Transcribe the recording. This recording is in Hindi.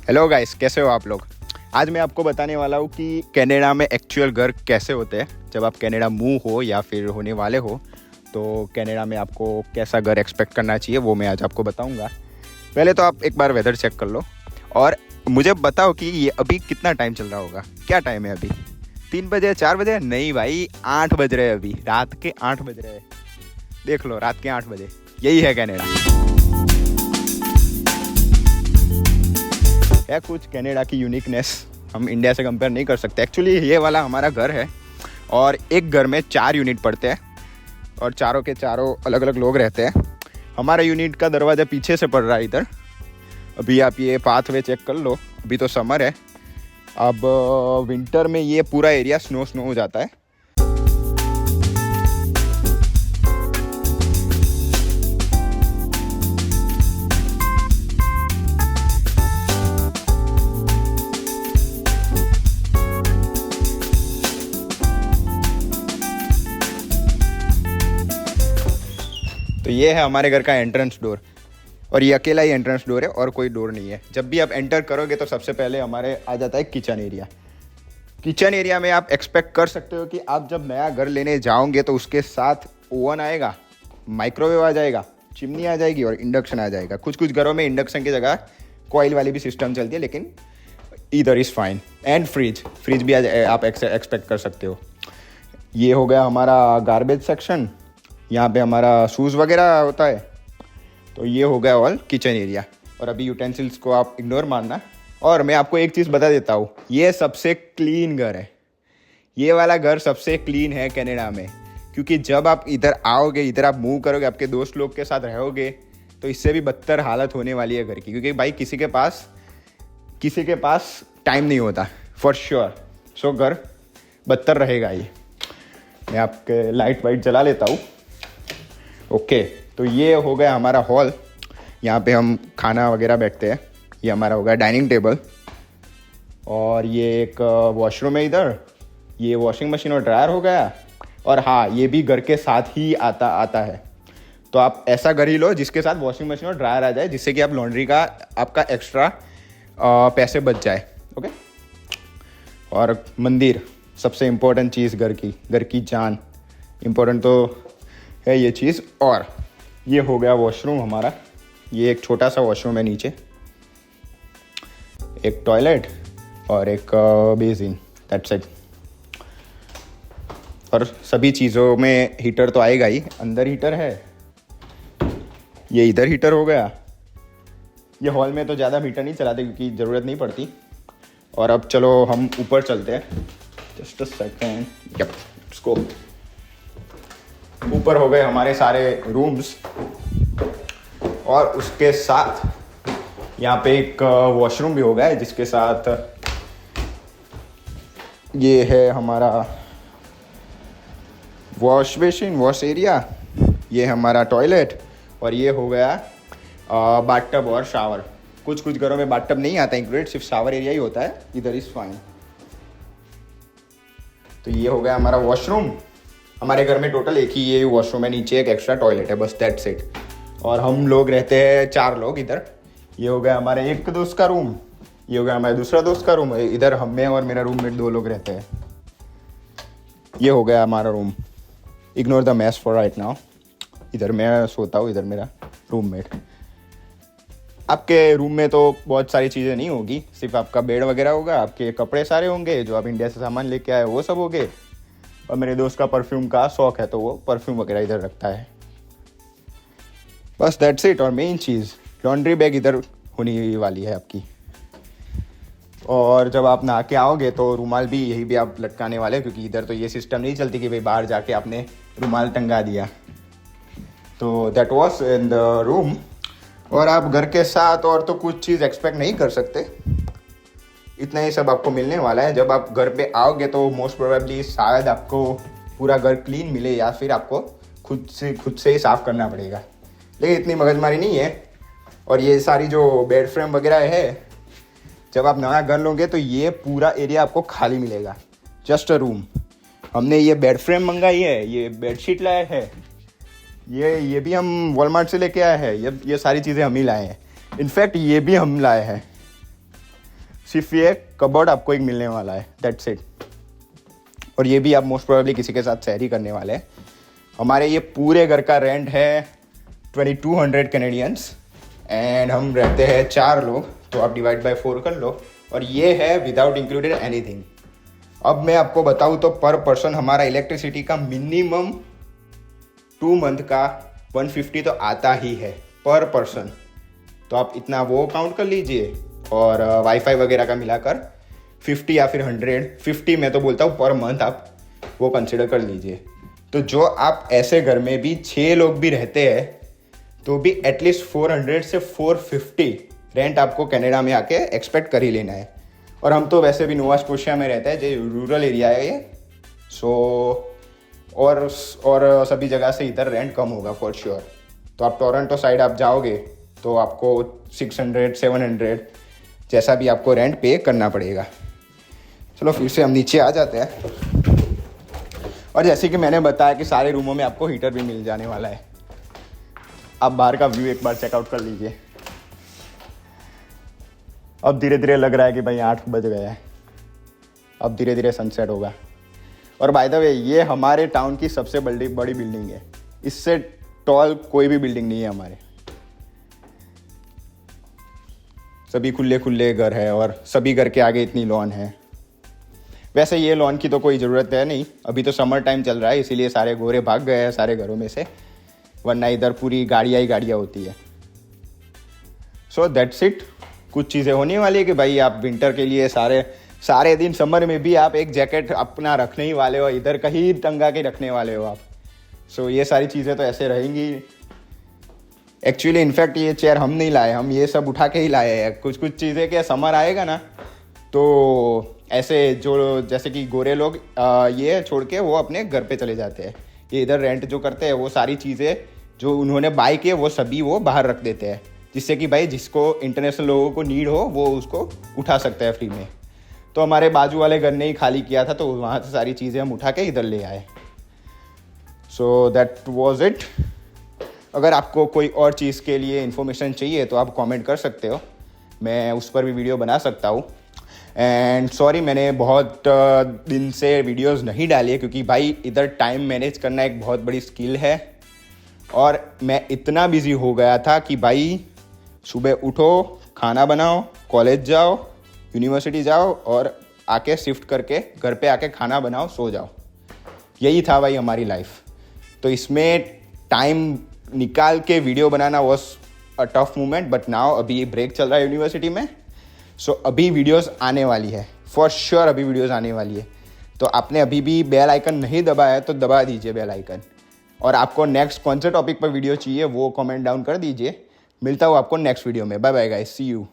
हेलो गाइस, कैसे हो आप लोग। आज मैं आपको बताने वाला हूँ कि कनाडा में एक्चुअल घर कैसे होते हैं। जब आप कनाडा मूव हो या फिर होने वाले हो तो कनाडा में आपको कैसा घर एक्सपेक्ट करना चाहिए, वो मैं आज आपको बताऊँगा। पहले तो आप एक बार वेदर चेक कर लो और मुझे बताओ कि ये अभी कितना टाइम चल रहा होगा। क्या टाइम है अभी? 3 बजे, 4 बजे? नहीं भाई, 8 बज रहे हैं अभी, रात के 8 बज रहे हैं। देख लो, रात के 8 बजे। यही है कनाडा। है कुछ कनाडा की यूनिकनेस, हम इंडिया से कंपेयर नहीं कर सकते। एक्चुअली ये वाला हमारा घर है और एक घर में 4 यूनिट पड़ते हैं और चारों के चारों अलग अलग लोग रहते हैं। हमारा यूनिट का दरवाज़ा पीछे से पड़ रहा है इधर। अभी आप ये पाथवे चेक कर लो। अभी तो समर है, अब विंटर में ये पूरा एरिया स्नो हो जाता है। तो ये है हमारे घर का एंट्रेंस डोर और ये अकेला ही एंट्रेंस डोर है और कोई डोर नहीं है। जब भी आप एंटर करोगे तो सबसे पहले हमारे आ जाता है किचन एरिया। किचन एरिया में आप एक्सपेक्ट कर सकते हो कि आप जब नया घर लेने जाओगे तो उसके साथ ओवन आएगा, माइक्रोवेव आ जाएगा, चिमनी आ जाएगी और इंडक्शन आ जाएगा। कुछ कुछ घरों में इंडक्शन की जगह कॉइल वाली भी सिस्टम चलती है, लेकिन इधर इज़ फाइन। एंड फ्रिज भी आप एक्सपेक्ट कर सकते हो। ये हो गया हमारा गार्बेज सेक्शन, यहाँ पे हमारा शूज़ वगैरह होता है। तो ये हो गया ऑल किचन एरिया। और अभी यूटेंसिल्स को आप इग्नोर मारना। और मैं आपको एक चीज़ बता देता हूँ, ये सबसे क्लीन घर है। ये वाला घर सबसे क्लीन है कनाडा में, क्योंकि जब आप इधर आओगे, इधर आप मूव करोगे, आपके दोस्त लोग के साथ रहोगे, तो इससे भी बदतर हालत होने वाली है घर की। क्योंकि भाई किसी के पास टाइम नहीं होता फॉर श्योर। सो घर बदतर रहेगा ये। मैं आपके लाइट वाइट जला लेता हूँ। ओके, तो ये हो गया हमारा हॉल। यहाँ पे हम खाना वगैरह बैठते हैं। ये हमारा हो गया डाइनिंग टेबल और ये एक वॉशरूम है इधर। ये वॉशिंग मशीन और ड्रायर हो गया। और हाँ, ये भी घर के साथ ही आता है। तो आप ऐसा घर ही लो जिसके साथ वॉशिंग मशीन और ड्रायर आ जाए, जिससे कि आप लॉन्ड्री का आपका एक्स्ट्रा पैसे बच जाए। ओके। और मंदिर, सबसे इम्पोर्टेंट चीज़ घर की जान। इम्पोर्टेंट तो है ये चीज़। और ये हो गया वॉशरूम हमारा। ये एक छोटा सा वॉशरूम है, नीचे एक टॉयलेट और एक बेसिन, दैट्स इट। और सभी चीज़ों में हीटर तो आएगा ही। अंदर हीटर है, ये इधर हीटर हो गया। ये हॉल में तो ज़्यादा हीटर नहीं चलाते क्योंकि ज़रूरत नहीं पड़ती। और अब चलो हम ऊपर चलते हैं। Just a second, yup, let's go. ऊपर हो गए हमारे सारे रूम्स और उसके साथ यहाँ पे एक वॉशरूम भी हो गया है, जिसके साथ ये है हमारा वॉश बेसिन, वॉश एरिया। ये हमारा टॉयलेट और ये हो गया बाथटब और शावर। कुछ घरों में बाथटब नहीं आता इंक्लूडेड, सिर्फ शावर एरिया ही होता है। इधर इज़ फाइन। तो ये हो गया हमारा वॉशरूम। हमारे घर में टोटल एक ही ये वॉशरूम है, नीचे एक एक्स्ट्रा टॉयलेट है, बस दैट्स इट। और हम लोग रहते हैं 4 लोग इधर। ये हो गया हमारे एक दोस्त का रूम, ये हो गया हमारे दूसरा दोस्त का रूम। इधर हम में और मेरा रूममेट 2 लोग रहते हैं। ये हो गया हमारा room. Ignore the mess for right now. इधर मैं सोता हूँ, इधर मेरा रूममेट। आपके रूम में तो बहुत सारी चीज़ें नहीं होगी, सिर्फ आपका बेड वगैरह होगा, आपके कपड़े सारे होंगे जो आप इंडिया से सामान लेके आए वो सब होंगे। और मेरे दोस्त का परफ्यूम का शौक है तो वो परफ्यूम वगैरह इधर रखता है। बस दैट्स इट। और मेन चीज़, लॉन्ड्री बैग इधर होने वाली है आपकी। और जब आप नहा के आओगे तो रुमाल भी यही भी आप लटकाने वाले, क्योंकि इधर तो ये सिस्टम नहीं चलती कि भाई बाहर जाके आपने रुमाल टंगा दिया। तो that was in the room. और आप घर के साथ और तो कुछ चीज़ एक्सपेक्ट नहीं कर सकते। इतना ही सब आपको मिलने वाला है। जब आप घर पे आओगे तो मोस्ट प्रोबेबली शायद आपको पूरा घर क्लीन मिले, या फिर आपको खुद से ही साफ़ करना पड़ेगा। लेकिन इतनी मगजमारी नहीं है। और ये सारी जो बेड फ्रेम वगैरह है, जब आप नया घर लोगे तो ये पूरा एरिया आपको खाली मिलेगा, जस्ट अ रूम। हमने ये बेड फ्रेम मंगाई है, ये बेडशीट लाया है, ये भी हम वॉलमार्ट से लेके आए हैं। ये सारी चीज़ें हम ही लाए हैं। इनफैक्ट ये भी हम लाए हैं। सिर्फ ये कबर्ड आपको एक मिलने वाला है, दैट्स इट। और ये भी आप मोस्ट प्रोबेबली किसी के साथ शेयर ही करने वाले हैं। हमारे ये पूरे घर का रेंट है 2200 कैनेडियंस एंड हम रहते हैं 4 लोग, तो आप डिवाइड बाय 4 कर लो। और ये है विदाउट इंक्लूडेड एनीथिंग। अब मैं आपको बताऊँ तो पर पर्सन हमारा इलेक्ट्रिसिटी का मिनिमम 2 मंथ का 150 तो आता ही है पर पर्सन। तो आप इतना वो काउंट कर लीजिए और वाईफाई वगैरह का मिलाकर 50 या फिर 150 मैं तो बोलता हूँ पर मंथ आप वो कंसिडर कर लीजिए। तो जो आप ऐसे घर में भी 6 लोग भी रहते हैं तो भी एटलीस्ट 400 से 450 रेंट आपको कनाडा में आके एक्सपेक्ट कर ही लेना है। और हम तो वैसे भी नोवा स्कोशिया में रहते हैं, जो रूरल एरिया है ये, सो और सभी जगह से इधर रेंट कम होगा फॉर श्योर। तो आप टोरंटो साइड आप जाओगे तो आपको 600 700 जैसा भी आपको रेंट पे करना पड़ेगा। चलो फिर से हम नीचे आ जाते हैं। और जैसे कि मैंने बताया कि सारे रूमों में आपको हीटर भी मिल जाने वाला है। आप बाहर का व्यू एक बार चेकआउट कर लीजिए। अब धीरे धीरे लग रहा है कि भाई 8 बज गया है, अब धीरे धीरे सनसेट होगा। और बाय द वे ये हमारे टाउन की सबसे बड़ी बिल्डिंग है, इससे टॉल कोई भी बिल्डिंग नहीं है हमारे। सभी खुले खुले घर है और सभी घर के आगे इतनी लॉन है। वैसे ये लॉन की तो कोई ज़रूरत है नहीं, अभी तो समर टाइम चल रहा है इसीलिए सारे गोरे भाग गए हैं सारे घरों में से, वरना इधर पूरी गाड़ियाँ ही गाड़ियाँ होती है। So that's it. कुछ चीज़ें होने वाली है कि भाई आप विंटर के लिए सारे दिन समर में भी आप एक जैकेट अपना रखने ही वाले हो, इधर कहीं टंगा के रखने वाले हो आप। सो ये सारी चीज़ें तो ऐसे रहेंगी। एक्चुअली इनफैक्ट ये चेयर हम नहीं लाए, हम ये सब उठा के ही लाए हैं। कुछ चीज़ें के समर आएगा ना तो ऐसे जो जैसे कि गोरे लोग ये छोड़ के वो अपने घर पे चले जाते हैं, ये इधर रेंट जो करते हैं वो सारी चीज़ें जो उन्होंने बाय किए वो सभी वो बाहर रख देते हैं, जिससे कि भाई जिसको इंटरनेशनल लोगों को नीड हो वो उसको उठा सकता है फ्री में। तो हमारे बाजू वाले घर ने ही खाली किया था तो वहाँ से सारी चीज़ें हम उठा के इधर ले आए। So that was it. अगर आपको कोई और चीज़ के लिए इन्फॉर्मेशन चाहिए तो आप कमेंट कर सकते हो, मैं उस पर भी वीडियो बना सकता हूँ। एंड सॉरी मैंने बहुत दिन से वीडियोस नहीं डाली है क्योंकि भाई इधर टाइम मैनेज करना एक बहुत बड़ी स्किल है और मैं इतना बिजी हो गया था कि भाई सुबह उठो, खाना बनाओ, कॉलेज जाओ, यूनिवर्सिटी जाओ और आके शिफ्ट करके घर पे आके खाना बनाओ, सो जाओ। यही था भाई हमारी लाइफ। तो इसमें टाइम निकाल के video banana was a tough moment, but now अभी ब्रेक चल रहा है यूनिवर्सिटी में, सो अभी वीडियोस आने वाली है फॉर श्योर, अभी वीडियोस आने वाली है। तो आपने अभी भी बेल आइकन नहीं दबाया है तो दबा दीजिए बेल आइकन। और आपको नेक्स्ट कौन से टॉपिक पर वीडियो चाहिए वो कमेंट डाउन कर दीजिए। मिलता हूँ आपको नेक्स्ट वीडियो में। Bye bye guys, see you.